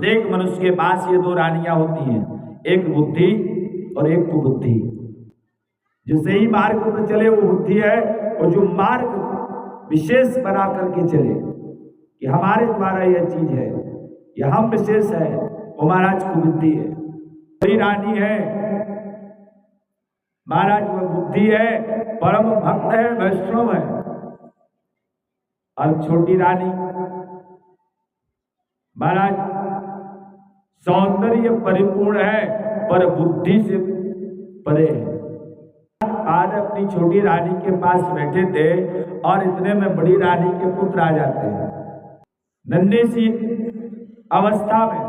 प्रत्येक मनुष्य के पास ये दो रानियां होती हैं, एक बुद्धि और एक कुबुद्धि। जो सही मार्ग पर चले वो बुद्धि है, और जो मार्ग विशेष बना करके चले कि हमारे द्वारा यह चीज है, यह हम विशेष है, वो महाराज कुबुद्धि है। बड़ी रानी है महाराज, वह बुद्धि है, परम भक्त है, वैष्णव है। और छोटी रानी महाराज सौंदर्य परिपूर्ण है, पर बुद्धि से परे है। आज अपनी छोटी रानी के पास बैठे थे और इतने में बड़ी रानी के पुत्र आ जाते हैं। नन्ही सी अवस्था में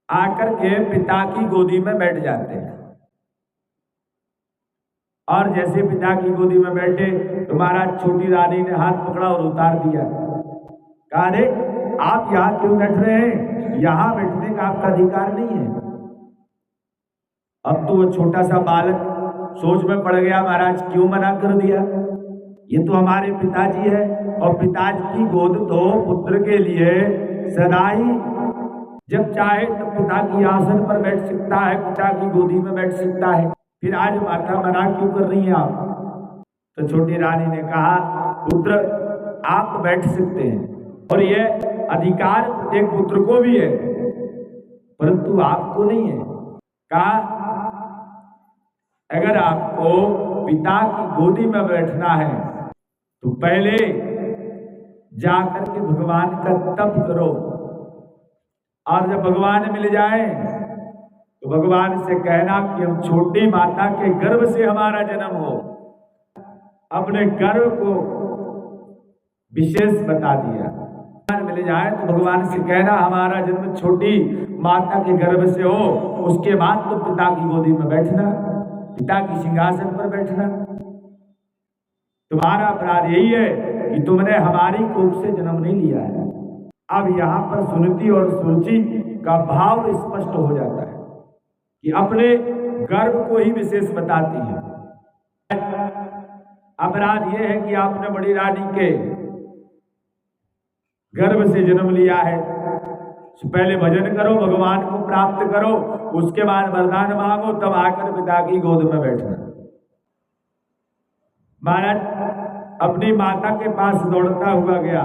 आकर के पिता की गोदी में बैठ जाते हैं, और जैसे पिता की गोदी में बैठे तो महाराज छोटी रानी ने हाथ पकड़ा और उतार दिया। कहा, अरे आप यहाँ क्यों बैठ रहे हैं? यहाँ बैठने का आपका अधिकार नहीं है। अब तो वो छोटा सा बालक सोच में पड़ गया, महाराज क्यों मना कर दिया? ये तो हमारे पिताजी है, और पिताजी की गोद तो पुत्र के लिए सदा ही जब चाहे तब पिता की आसन पर बैठ सकता है, पिता की गोदी में बैठ सकता है। फिर आज माता मना क्यों कर रही हैं आप? तो छोटी रानी ने कहा, पुत्र आप बैठ सकते हैं, और यह अधिकार प्रत्येक पुत्र को भी है, परंतु आपको नहीं है। कहा, अगर आपको पिता की गोदी में बैठना है तो पहले जाकर के भगवान का तप करो, और जब भगवान मिल जाए तो भगवान से कहना कि हम छोटी माता के गर्भ से हमारा जन्म हो। अपने गर्भ को विशेष बता दिया। मिल जाए तो भगवान से कहना हमारा जन्म छोटी माता के गर्भ से हो, उसके बाद तो पिता की गोदी में बैठना, पिता की सिंहासन पर बैठना। तुम्हारा अपराध यही है कि तुमने हमारी कोख से जन्म नहीं लिया है। अब यहाँ पर सुनती और सुरुचि का भाव स्पष्ट हो जाता है कि अपने गर्भ को ही विशेष बताती है। अपराध यह है कि आपने बड़ी रानी के गर्भ से जन्म लिया है। पहले भजन करो, भगवान को प्राप्त करो, उसके बाद वरदान मांगो, तब आकर पिता की गोद में बैठना। महाराज अपनी माता के पास दौड़ता हुआ गया।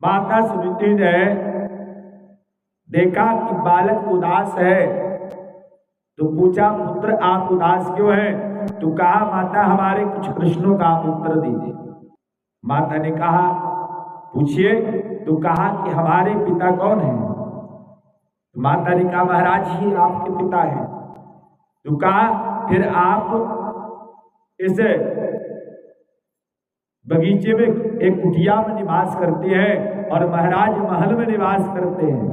माता सुनीति ने देखा कि बालक उदास है, तो पूछा, पुत्र आप उदास क्यों हैं? तो कहा, माता हमारे कुछ प्रश्नों का आप उत्तर दीजिए। माता ने कहा, पूछिए। तो कहा कि हमारे पिता कौन हैं? तो माता ने कहा, महाराज ही आपके पिता हैं। तो कहा, फिर आप इस बगीचे में एक कुटिया में निवास करते हैं और महाराज महल में निवास करते हैं।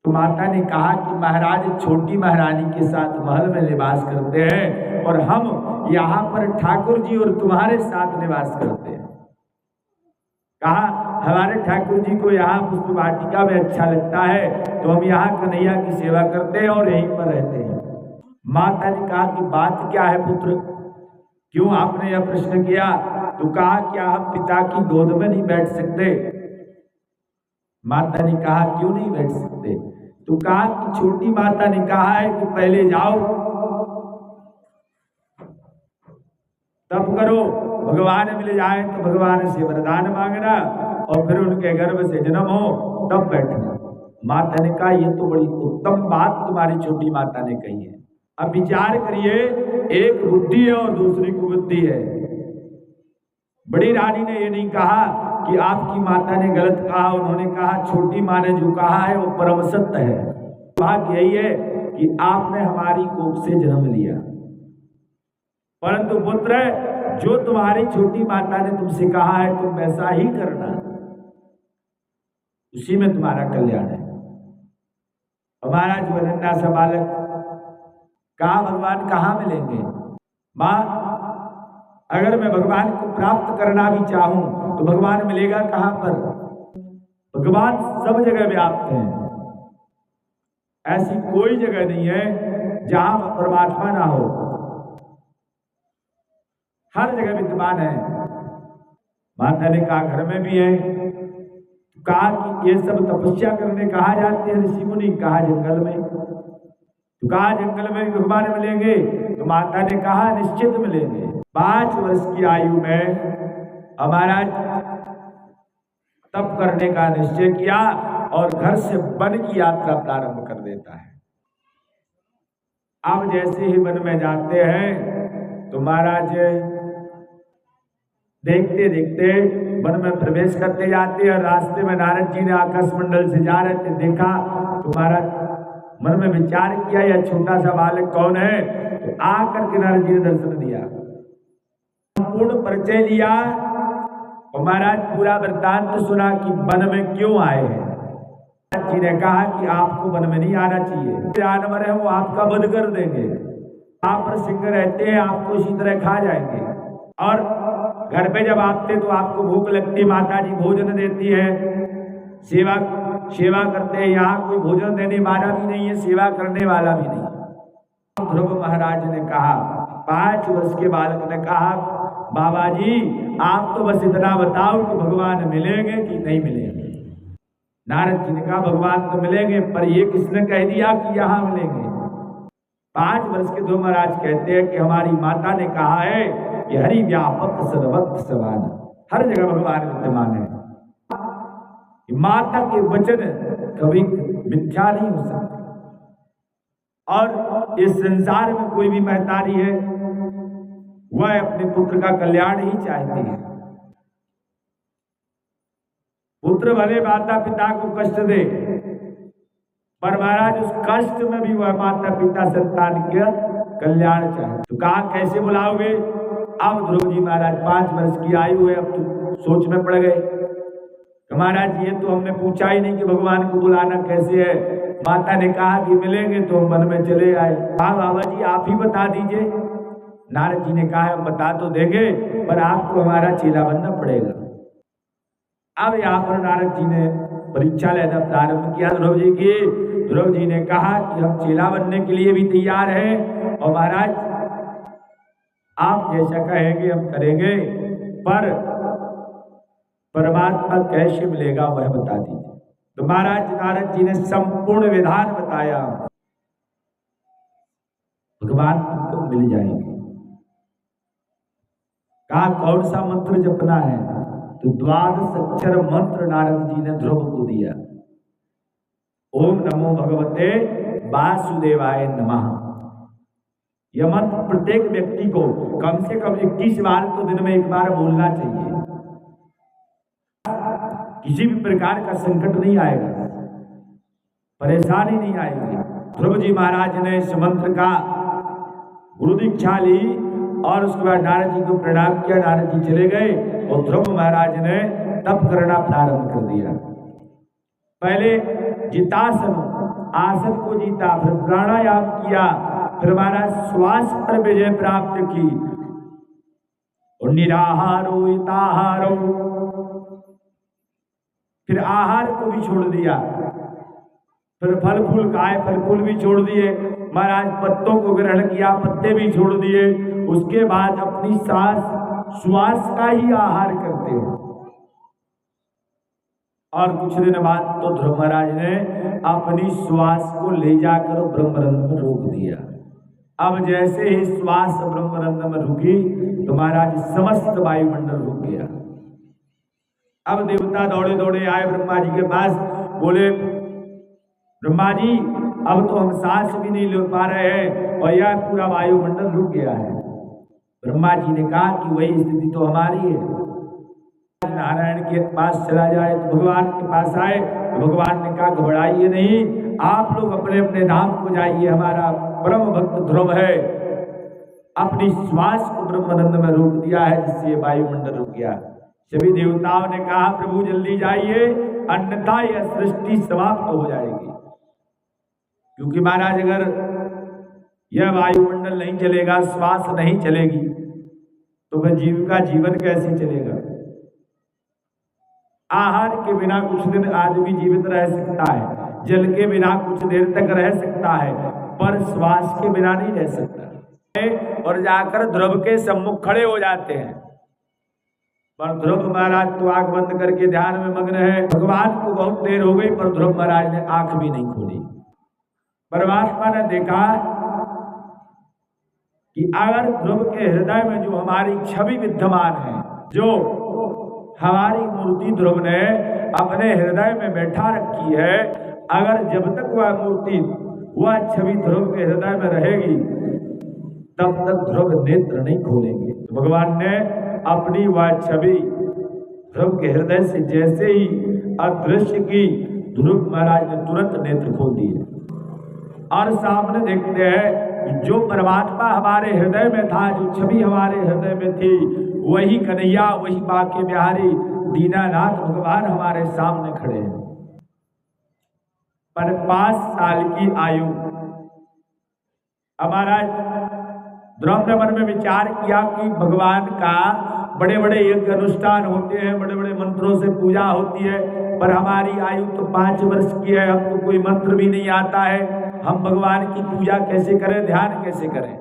तो माता ने कहा कि महाराज छोटी महारानी के साथ महल में निवास करते हैं, और हम यहाँ पर ठाकुर जी और तुम्हारे साथ निवास करते हैं। कहा, हमारे ठाकुर जी को यहाँ पुष्प वाटिका में अच्छा लगता है, तो हम यहाँ कन्हैया की सेवा करते हैं और यहीं पर रहते हैं। माता ने कहा कि बात क्या है पुत्र, क्यों आपने यह प्रश्न किया? तो कहा, क्या हम पिता की गोद में नहीं बैठ सकते? माता ने कहा, क्यों नहीं बैठ सकते? तो कहा कि छोटी माता ने कहा है कि पहले जाओ तप करो, भगवान मिल जाए तो भगवान से वरदान मांगना, और फिर उनके गर्भ से जन्म हो तब बैठना। माता ने कहा, यह तो बड़ी उत्तम बात तुम्हारी छोटी माता ने कही है। अब विचार करिए, एक बुद्धि है और दूसरी कुबुद्धि है। बड़ी रानी ने यह नहीं कहा कि आपकी माता ने गलत कहा, उन्होंने कहा छोटी माँ ने जो कहा है वो परम सत्य है। बात यही है कि आपने हमारी कोख से जन्म लिया, परंतु पुत्र जो तुम्हारी छोटी माता ने तुमसे कहा है तुम वैसा ही करना, उसी में तुम्हारा कल्याण है। हमारा जो नन्हा सा बालक, कहा भगवान कहाँ मिलेंगे? माँ, अगर मैं भगवान को प्राप्त करना भी चाहूं तो भगवान मिलेगा कहां पर? भगवान सब जगह व्याप्त है, ऐसी कोई जगह नहीं है जहां परमात्मा ना हो, हर जगह विद्यमान है। माता ने कहा घर में भी है। कहा कि ये सब तपस्या करने कहाँ जाते हैं ऋषि मुनि? कहा जंगल में। तो कहा जंगल में भगवान मिलेंगे? तो माता ने कहा निश्चित मिलेंगे। 5 वर्ष की आयु में हमारा तप करने का निश्चय किया और घर से वन की यात्रा प्रारंभ कर देता है। अब जैसे ही वन में जाते हैं तो महाराज देखते देखते वन में प्रवेश करते जाते हैं। रास्ते में नारद जी ने आकाश मंडल से जा रहे थे, देखा तो महाराज मन में विचार किया यह छोटा सा बालक कौन है। तो आकर के नारद जी ने दर्शन दिया, संपूर्ण परिचय लिया और महाराज पूरा वृत्तांत सुना कि वन में क्यों आए हैं। जी ने कहा कि आपको वन में नहीं आना चाहिए, जानवर है वो आपका वध कर देंगे, आप पर सिंह रहते हैं, आपको इसी तरह खा जाएंगे। और घर पे जब आते तो आपको भूख लगती, माता जी भोजन देती है, सेवा करते हैं। यहाँ कोई भोजन देने वाला भी नहीं है, सेवा करने वाला भी नहीं। ध्रुव महाराज ने कहा, 5 वर्ष के बालक ने कहा, बाबा जी आप तो बस इतना बताओ कि भगवान मिलेंगे कि नहीं मिलेंगे। नारद जी ने कहा भगवान तो मिलेंगे, पर ये किसने कह दिया कि यहाँ मिलेंगे? 5 वर्ष के ध्रुव महाराज कहते हैं कि हमारी माता ने कहा है कि हरि व्यापक सर्वत्र समान, हर जगह भगवान विद्यमान है। माता के वचन कभी मिथ्या नहीं हो सकते। और इस संसार में कोई भी महतारी है वह अपने पुत्र का कल्याण ही चाहती है। पुत्र भले माता पिता को कष्ट दे, पर महाराज उस कष्ट में भी वह माता पिता संतान के कल्याण चाहे। तो कहा कैसे बुलाओगे? अब ध्रुव जी महाराज 5 वर्ष की आयु है, अब तो सोच में पड़ गए। महाराज ये तो हमने पूछा ही नहीं कि भगवान को बुलाना कैसे है। माता ने कहा कि मिलेंगे तो हम वन में चले आए। हाँ बाबा जी आप ही बता दीजिए। नारद जी ने कहा हम बता तो देंगे, पर आपको हमारा चेला बनना पड़ेगा। अब यहाँ पर नारद जी ने परीक्षा लेना प्रारंभ किया ध्रुव जी की। ध्रुव जी ने कहा कि हम चेला बनने के लिए भी तैयार हैं, और महाराज आप जैसा कहेंगे हम करेंगे, पर परमात्मा कैसे मिलेगा वह बता दीजिए। तो महाराज नारद जी ने संपूर्ण विधान बताया। भगवान तुमको मिल जाएंगे। कहा कौन सा मंत्र जपना है? तो 12 अक्षर मंत्र नारद जी ने ध्रुव को दिया। ओम नमो भगवते वासुदेवाय नमः। यह मंत्र प्रत्येक व्यक्ति को कम से कम 21 बार तो दिन में एक बार बोलना चाहिए। किसी भी प्रकार का संकट नहीं आएगा, परेशानी नहीं आएगी। ध्रुव जी महाराज ने इस मंत्र का गुरु दीक्षा ली और उसके बाद नारद जी को प्रणाम किया। नारद जी चले गए और ध्रुव महाराज ने तप करना प्रारंभ कर दिया। पहले जितासन, आसन को जीता, फिर प्राणायाम किया, फिर महाराज श्वास पर विजय प्राप्त की। और निराहारो हिताहारो, फिर आहार को भी छोड़ दिया, फिर फल फूल खाए, फल फूल भी छोड़ दिए। महाराज पत्तों को ग्रहण किया, पत्ते भी छोड़ दिए। उसके बाद अपनी श्वास का ही आहार करते हैं। और कुछ दिन बाद तो ध्रुव महाराज ने अपनी श्वास को ले जाकर ब्रह्मरंध्र में रोक दिया। अब जैसे ही श्वास ब्रह्मरंध्र में रुकी तो महाराज समस्त वायुमंडल रुक गया। अब देवता दौड़े दौड़े आए ब्रह्मा जी के पास, बोले ब्रह्मा जी अब तो हम सांस भी नहीं ले पा रहे हैं और यह पूरा वायुमंडल रुक गया है। ब्रह्मा जी ने कहा कि वही स्थिति तो हमारी है। नारायण के पास चला जाए तो भगवान के पास आए तो भगवान ने कहा घबराइए नहीं, आप लोग अपने अपने धाम को जाइए, हमारा परम भक्त ध्रुव है अपनी श्वास को ब्रह्मानंद में रोक दिया है, जिससे वायुमंडल रुक गया। सभी देवताओं ने कहा प्रभु जल्दी जाइए, अन्यथा यह सृष्टि समाप्त हो जाएगी। क्योंकि महाराज अगर यह वायुमंडल नहीं चलेगा, श्वास नहीं चलेगी, तो वह जीव का जीवन कैसे चलेगा? आहार के बिना कुछ दिन आदमी जीवित रह सकता है, जल के बिना कुछ देर तक रह सकता है, पर श्वास के बिना नहीं रह सकता। और जाकर ध्रुव के सम्मुख खड़े हो जाते हैं। पर ध्रुव महाराज तो आंख बंद करके ध्यान में मग्न है। भगवान को बहुत देर हो गई पर ध्रुव महाराज ने आंख भी नहीं खोली। परमात्मा ने देखा कि अगर ध्रुव के हृदय में जो हमारी छवि विद्यमान है, जो हमारी मूर्ति ध्रुव ने अपने हृदय में बैठा रखी है, अगर जब तक वह मूर्ति, वह छवि ध्रुव के हृदय में रहेगी तब तक ध्रुव नेत्र नहीं खोलेंगे। तो भगवान ने अपनी वह छवि ध्रुव के हृदय से जैसे ही अदृश्य की, ध्रुव महाराज ने तुरंत नेत्र खोल दिए और सामने देखते हैं कि जो परमात्मा हमारे हृदय में था, जो छवि हमारे हृदय में थी, वही कन्हैया, वही बांके बिहारी दीनानाथ भगवान हमारे सामने खड़े हैं। पर 5 साल की आयु, हमारा ध्रुव ने मन में विचार किया कि भगवान का बड़े बड़े यज्ञ अनुष्ठान होते हैं, बड़े बड़े मंत्रों से पूजा होती है, पर हमारी आयु तो 5 वर्ष की है, हमको कोई मंत्र भी नहीं आता है, हम भगवान की पूजा कैसे करें, ध्यान कैसे करें।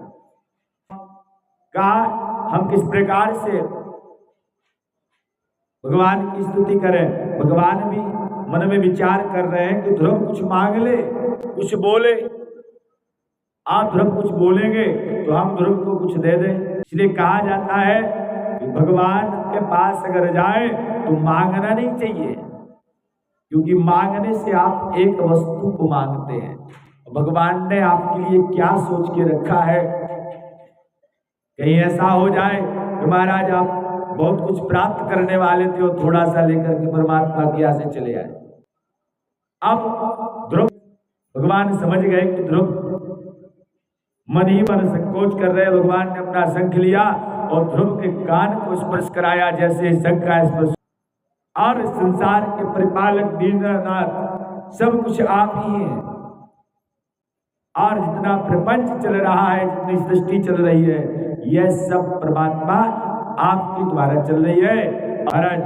कहा हम किस प्रकार से भगवान की स्तुति करें। भगवान भी मन में विचार कर रहे हैं कि ध्रुव कुछ मांग ले, कुछ बोले। आप ध्रुव कुछ बोलेंगे तो हम ध्रुव को कुछ दे दें। इसलिए कहा जाता है कि भगवान के पास अगर जाए तो मांगना नहीं चाहिए, क्योंकि मांगने से आप एक वस्तु को मांगते हैं। भगवान ने आपके लिए क्या सोच के रखा है, कहीं ऐसा हो जाए कि महाराज आप बहुत कुछ प्राप्त करने वाले थे और थोड़ा सा लेकर के परमात्मा के यहाँ से चले आए। अब ध्रुव, भगवान समझ गए कि ध्रुव मन ही मन संकोच कर रहे। भगवान ने अपना शंख लिया और ध्रुव के कान को स्पर्श कराया, जैसे शंख का स्पर्श। और संसार के परिपालक दीननाथ सब कुछ आप ही हैं, और जितना प्रपंच चल रहा है, जितनी सृष्टि चल रही है, यह सब परमात्मा आपके द्वारा चल रही है। महाराज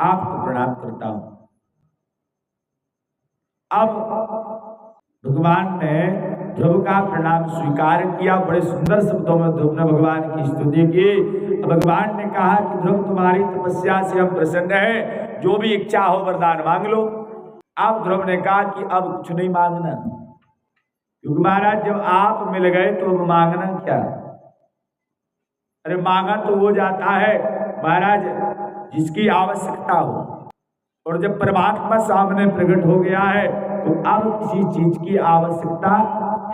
आपको प्रणाम करता हूं। अब भगवान ने ध्रुव का प्रणाम स्वीकार किया। बड़े सुंदर शब्दों में ध्रुव ने भगवान की स्तुति की। भगवान ने कहा कि ध्रुव तुम्हारी तपस्या से हम प्रसन्न हैं, जो भी इच्छा हो वरदान मांग लो। अब ध्रुव ने कहा कि अब कुछ नहीं मांगना, क्योंकि महाराज जब आप मिल गए तो अब मांगना क्या। अरे मांगा तो वो जाता है महाराज जिसकी आवश्यकता हो, और जब परमात्मा सामने प्रकट हो गया है तो अब किसी चीज की आवश्यकता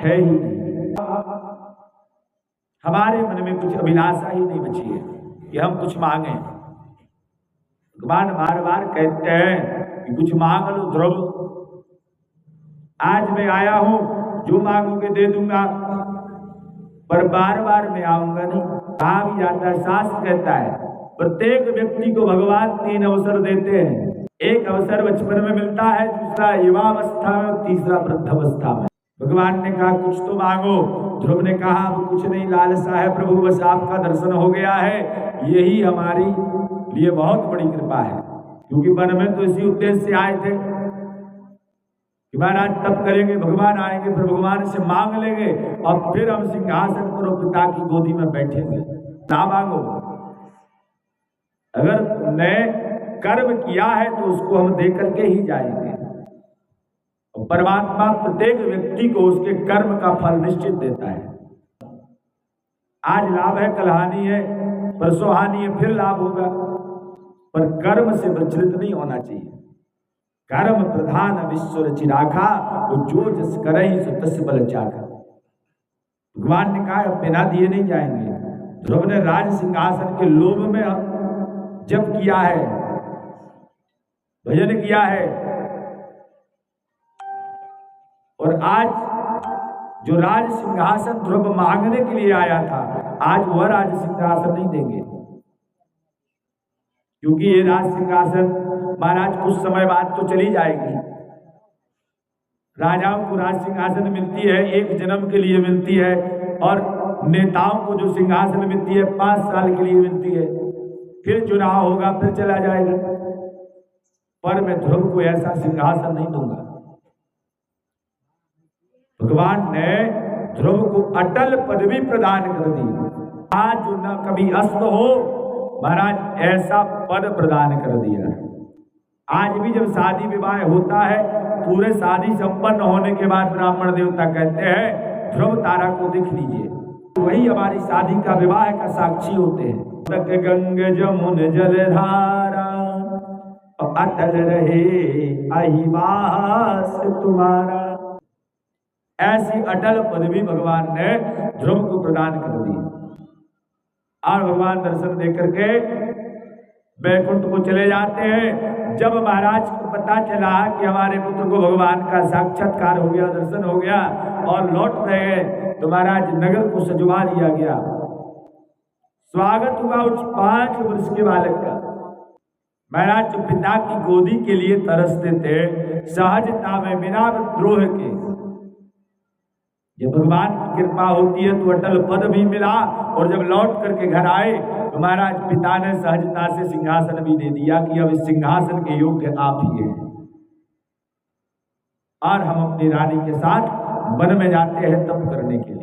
है ही नहीं। हमारे मन में कुछ अभिलाषा ही नहीं बची है कि हम कुछ मांगे। भगवान बार बार कहते हैं कि कुछ मांग लो ध्रुव, आज मैं आया हूं, जो मांगोगे दे दूंगा, पर बार बार मैं आऊंगा नहीं। कहा भी जाता है, शास्त्र कहता है प्रत्येक व्यक्ति को भगवान 3 अवसर देते हैं। एक अवसर बचपन में मिलता है, दूसरा युवावस्था में, और तीसरा वृद्धावस्था में। भगवान ने कहा कुछ तो मांगो। ध्रुव ने कहा अब कुछ नहीं, लालसा है प्रभु, बस आपका दर्शन हो गया है, यही हमारी लिए बहुत बड़ी कृपा है। क्योंकि वन में तो इसी उद्देश्य से आए थे कि महाराज तप करेंगे, भगवान आएंगे, फिर भगवान से मांग लेंगे और फिर हम सिंहासन पर पिता की गोदी में बैठेंगे। ना मांगो, अगर तुमने कर्म किया है तो उसको हम दे करके ही जाएंगे। और परमात्मा प्रत्येक व्यक्ति को उसके कर्म का फल निश्चित देता है। आज लाभ है, कल हानि है, परसों हानि है, फिर लाभ होगा, पर कर्म से विचलित नहीं होना चाहिए। कर्म प्रधान विश्व रचिराखा, वो जो जस करहि सो तस बल चाखा। भगवान ने कहा बिना दिए नहीं जाएंगे। ध्रुव ने राज सिंहासन के लोभ में जप किया है, भजन किया है, और आज जो राज सिंहासन ध्रुव मांगने के लिए आया था, आज वह राज सिंहासन नहीं देंगे। क्योंकि ये राज सिंहासन महाराज कुछ समय बाद तो चली जाएगी। राजाओं को राज सिंहासन मिलती है, 1 जन्म के लिए मिलती है, और नेताओं को जो सिंहासन मिलती है 5 साल के लिए मिलती है, फिर चुनाव होगा, फिर चला जाएगा। पर मैं ध्रुव को ऐसा सिंहासन नहीं दूंगा। भगवान ने ध्रुव को अटल पदवी प्रदान कर दी। आज जो न कभी अस्त हो महाराज ऐसा पद प्रदान कर दिया। आज भी जब शादी विवाह होता है, पूरे शादी संपन्न होने के बाद ब्राह्मण देवता कहते हैं ध्रुव तारा को देख लीजिए, वही हमारी शादी का विवाह का साक्षी होते हैं। तक गंग जमुन जलधारा अटल रहे अहिवास तुम्हारा। ऐसी अटल पदवी भगवान ने ध्रुव को प्रदान कर दी। और भगवान दर्शन देकर के वैकुंठ को चले जाते हैं। जब महाराज को पता चला कि हमारे पुत्र को भगवान का साक्षात्कार हो गया, दर्शन हो गया और लौट रहे हैं, तो महाराज नगर को सजवा दिया गया। स्वागत हुआ उस 5 वर्ष के बालक का। महाराज जो पिता की गोदी के लिए तरसते थे, सहजता में बिना विद्रोह के, जब भगवान की कृपा होती है तो अटल पद भी मिला, और जब लौट करके घर आए तो महाराज पिता ने सहजता से सिंहासन भी दे दिया कि अब इस सिंहासन के योग्य आप ही हैं, और हम अपनी रानी के साथ वन में जाते हैं तप करने के लिए।